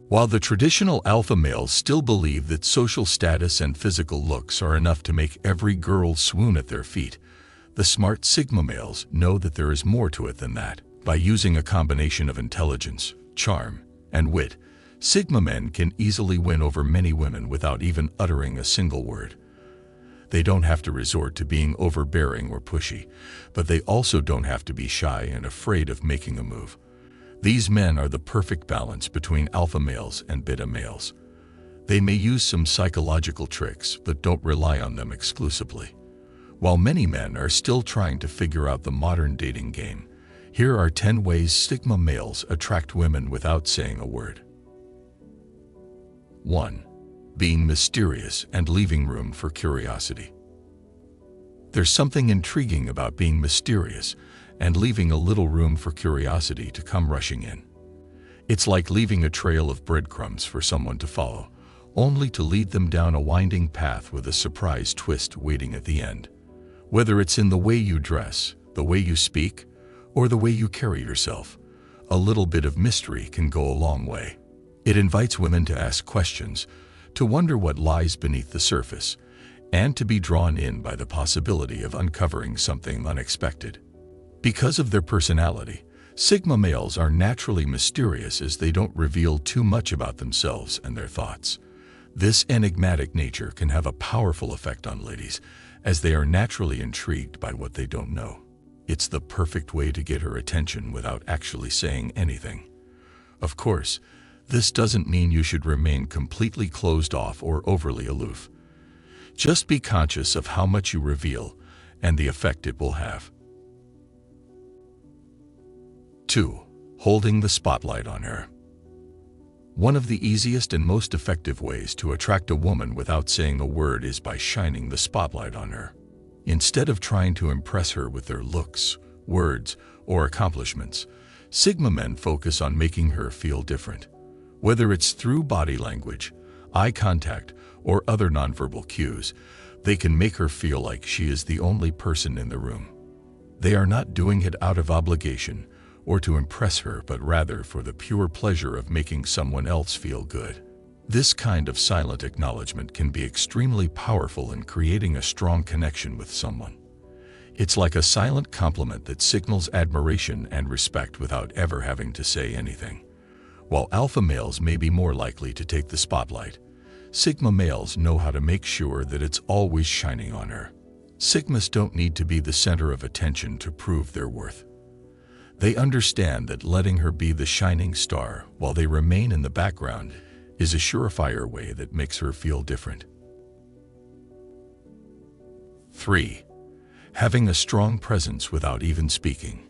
While the traditional alpha males still believe that social status and physical looks are enough to make every girl swoon at their feet, the smart Sigma males know that there is more to it than that. By using a combination of intelligence, charm, and wit, Sigma men can easily win over many women without even uttering a single word. They don't have to resort to being overbearing or pushy, but they also don't have to be shy and afraid of making a move. These men are the perfect balance between alpha males and beta males. They may use some psychological tricks, but don't rely on them exclusively. While many men are still trying to figure out the modern dating game, here are 10 ways Sigma males attract women without saying a word. 1. Being mysterious and leaving room for curiosity. There's something intriguing about being mysterious and leaving a little room for curiosity to come rushing in. It's like leaving a trail of breadcrumbs for someone to follow, only to lead them down a winding path with a surprise twist waiting at the end. Whether it's in the way you dress, the way you speak, or the way you carry yourself, a little bit of mystery can go a long way. It invites women to ask questions, to wonder what lies beneath the surface, and to be drawn in by the possibility of uncovering something unexpected. Because of their personality, Sigma males are naturally mysterious as they don't reveal too much about themselves and their thoughts. This enigmatic nature can have a powerful effect on ladies, as they are naturally intrigued by what they don't know. It's the perfect way to get her attention without actually saying anything. Of course, this doesn't mean you should remain completely closed off or overly aloof. Just be conscious of how much you reveal and the effect it will have. 2. Holding the spotlight on her. One of the easiest and most effective ways to attract a woman without saying a word is by shining the spotlight on her. Instead of trying to impress her with their looks, words, or accomplishments, Sigma men focus on making her feel different. Whether it's through body language, eye contact, or other nonverbal cues, they can make her feel like she is the only person in the room. They are not doing it out of obligation or to impress her, but rather for the pure pleasure of making someone else feel good. This kind of silent acknowledgement can be extremely powerful in creating a strong connection with someone. It's like a silent compliment that signals admiration and respect without ever having to say anything. While alpha males may be more likely to take the spotlight, Sigma males know how to make sure that it's always shining on her. Sigmas don't need to be the center of attention to prove their worth. They understand that letting her be the shining star while they remain in the background is a surefire way that makes her feel different. 3. Having a strong presence without even speaking.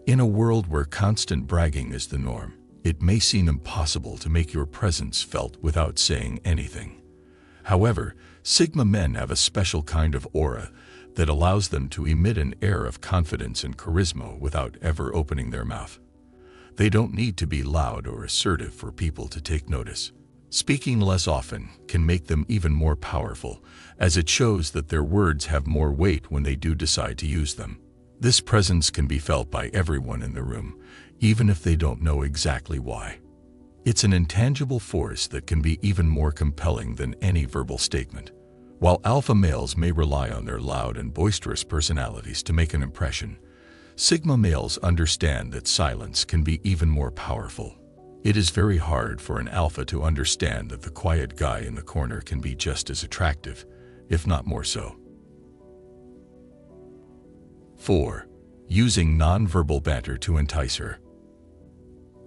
In a world where constant bragging is the norm, it may seem impossible to make your presence felt without saying anything. However, Sigma men have a special kind of aura that allows them to emit an air of confidence and charisma without ever opening their mouth. They don't need to be loud or assertive for people to take notice. Speaking less often can make them even more powerful, as it shows that their words have more weight when they do decide to use them. This presence can be felt by everyone in the room, even if they don't know exactly why. It's an intangible force that can be even more compelling than any verbal statement. While alpha males may rely on their loud and boisterous personalities to make an impression, Sigma males understand that silence can be even more powerful. It is very hard for an alpha to understand that the quiet guy in the corner can be just as attractive, if not more so. 4. Using nonverbal banter to entice her.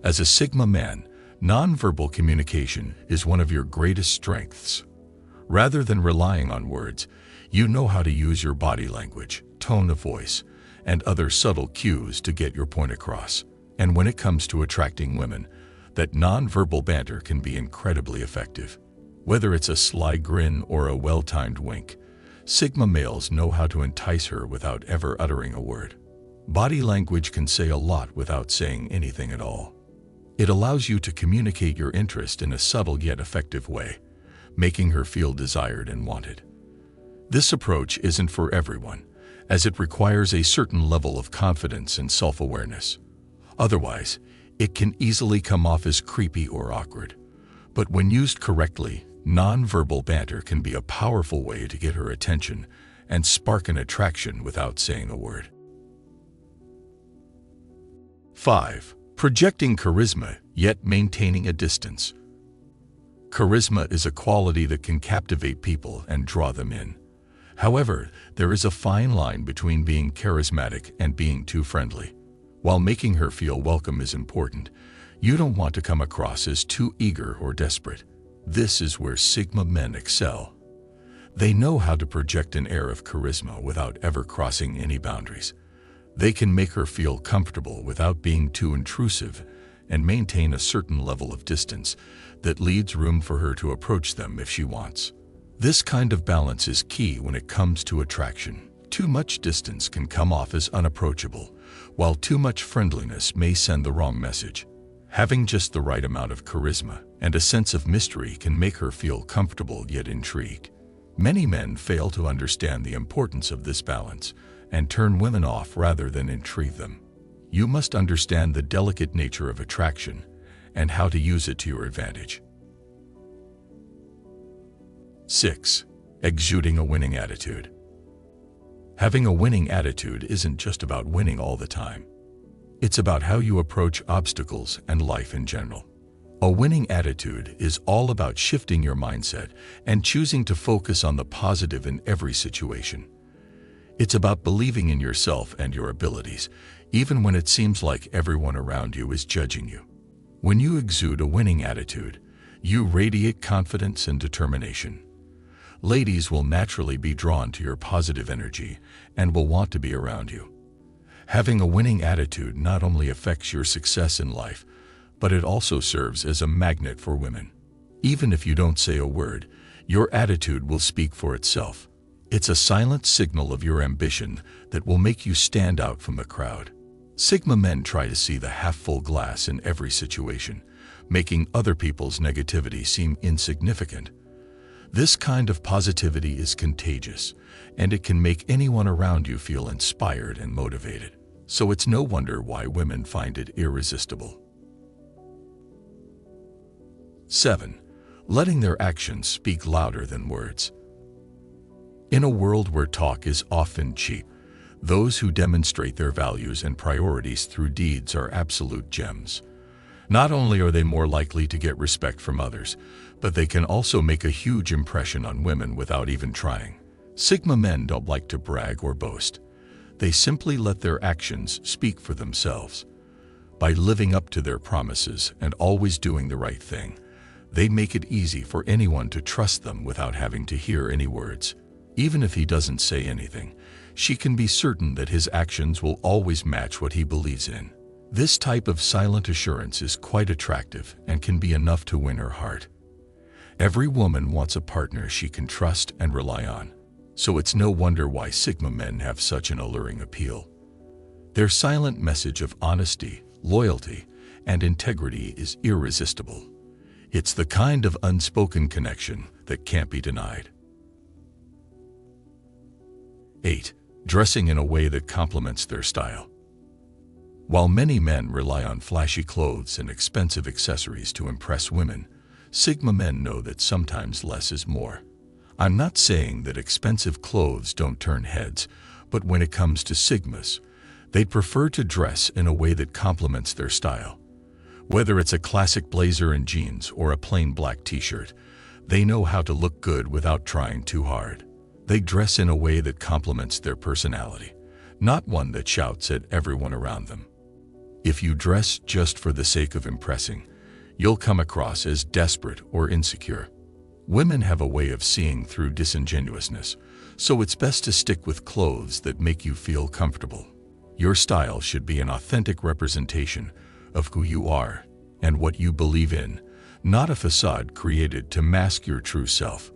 As a Sigma man, nonverbal communication is one of your greatest strengths. Rather than relying on words, you know how to use your body language, tone of voice, and other subtle cues to get your point across. And when it comes to attracting women, that nonverbal banter can be incredibly effective. Whether it's a sly grin or a well-timed wink, Sigma males know how to entice her without ever uttering a word. Body language can say a lot without saying anything at all. It allows you to communicate your interest in a subtle yet effective way, making her feel desired and wanted. This approach isn't for everyone, as it requires a certain level of confidence and self-awareness. Otherwise, It can easily come off as creepy or awkward, but when used correctly, nonverbal banter can be a powerful way to get her attention and spark an attraction without saying a word. 5. Projecting charisma, yet maintaining a distance. Charisma is a quality that can captivate people and draw them in. However, there is a fine line between being charismatic and being too friendly. While making her feel welcome is important, you don't want to come across as too eager or desperate. This is where Sigma men excel. They know how to project an air of charisma without ever crossing any boundaries. They can make her feel comfortable without being too intrusive and maintain a certain level of distance that leaves room for her to approach them if she wants. This kind of balance is key when it comes to attraction. Too much distance can come off as unapproachable, while too much friendliness may send the wrong message. Having just the right amount of charisma and a sense of mystery can make her feel comfortable yet intrigued. Many men fail to understand the importance of this balance and turn women off rather than intrigue them. You must understand the delicate nature of attraction and how to use it to your advantage. 6. Exuding a winning attitude. Having a winning attitude isn't just about winning all the time. It's about how you approach obstacles and life in general. A winning attitude is all about shifting your mindset and choosing to focus on the positive in every situation. It's about believing in yourself and your abilities, even when it seems like everyone around you is judging you. When you exude a winning attitude, you radiate confidence and determination. Ladies will naturally be drawn to your positive energy and will want to be around you. Having a winning attitude not only affects your success in life, but it also serves as a magnet for women. Even if you don't say a word, your attitude will speak for itself. It's a silent signal of your ambition that will make you stand out from the crowd. Sigma men try to see the half-full glass in every situation, making other people's negativity seem insignificant. This kind of positivity is contagious, and it can make anyone around you feel inspired and motivated. So it's no wonder why women find it irresistible. 7. Letting their actions speak louder than words. In a world where talk is often cheap, those who demonstrate their values and priorities through deeds are absolute gems. Not only are they more likely to get respect from others, but they can also make a huge impression on women without even trying. Sigma men don't like to brag or boast. They simply let their actions speak for themselves. By living up to their promises and always doing the right thing, they make it easy for anyone to trust them without having to hear any words. Even if he doesn't say anything, she can be certain that his actions will always match what he believes in. This type of silent assurance is quite attractive and can be enough to win her heart. Every woman wants a partner she can trust and rely on, so it's no wonder why Sigma men have such an alluring appeal. Their silent message of honesty, loyalty, and integrity is irresistible. It's the kind of unspoken connection that can't be denied. 8. Dressing in a way that complements their style. While many men rely on flashy clothes and expensive accessories to impress women, Sigma men know that sometimes less is more. I'm not saying that expensive clothes don't turn heads, but when it comes to Sigmas, they prefer to dress in a way that complements their style. Whether it's a classic blazer and jeans or a plain black t-shirt, they know how to look good without trying too hard. They dress in a way that complements their personality, not one that shouts at everyone around them. If you dress just for the sake of impressing, you'll come across as desperate or insecure. Women have a way of seeing through disingenuousness, so it's best to stick with clothes that make you feel comfortable. Your style should be an authentic representation of who you are and what you believe in, not a facade created to mask your true self.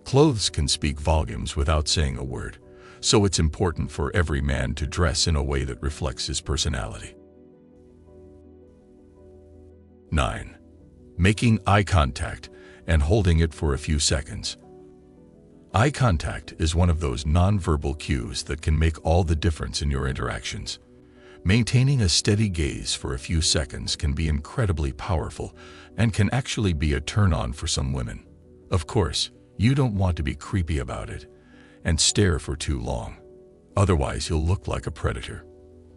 Clothes can speak volumes without saying a word, so it's important for every man to dress in a way that reflects his personality. 9. Making eye contact and holding it for a few seconds. Eye contact is one of those nonverbal cues that can make all the difference in your interactions. Maintaining a steady gaze for a few seconds can be incredibly powerful and can actually be a turn-on for some women. Of course, you don't want to be creepy about it and stare for too long. Otherwise, you'll look like a predator.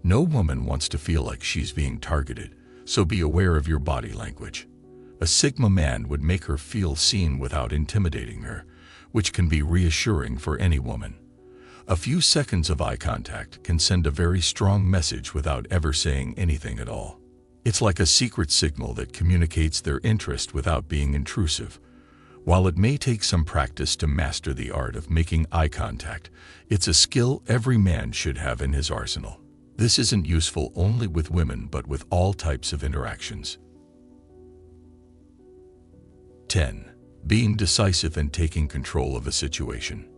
No woman wants to feel like she's being targeted, so be aware of your body language. A Sigma man would make her feel seen without intimidating her, which can be reassuring for any woman. A few seconds of eye contact can send a very strong message without ever saying anything at all. It's like a secret signal that communicates their interest without being intrusive. While it may take some practice to master the art of making eye contact, it's a skill every man should have in his arsenal. This isn't useful only with women but with all types of interactions. 10. Being decisive and taking control of a situation.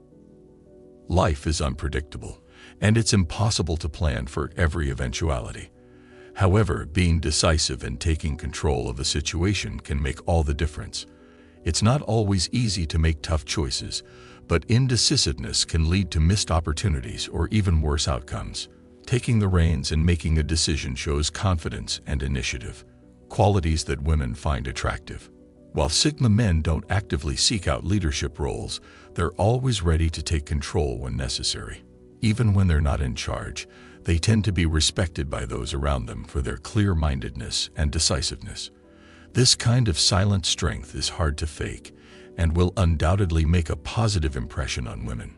Life is unpredictable, and it's impossible to plan for every eventuality. However, being decisive and taking control of a situation can make all the difference. It's not always easy to make tough choices, but indecisiveness can lead to missed opportunities or even worse outcomes. Taking the reins and making a decision shows confidence and initiative, qualities that women find attractive. While Sigma men don't actively seek out leadership roles, they're always ready to take control when necessary. Even when they're not in charge, they tend to be respected by those around them for their clear-mindedness and decisiveness. This kind of silent strength is hard to fake and will undoubtedly make a positive impression on women.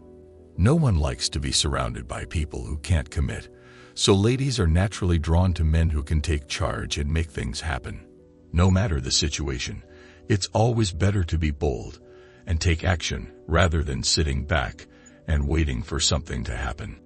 No one likes to be surrounded by people who can't commit, so ladies are naturally drawn to men who can take charge and make things happen. No matter the situation, it's always better to be bold and take action rather than sitting back and waiting for something to happen.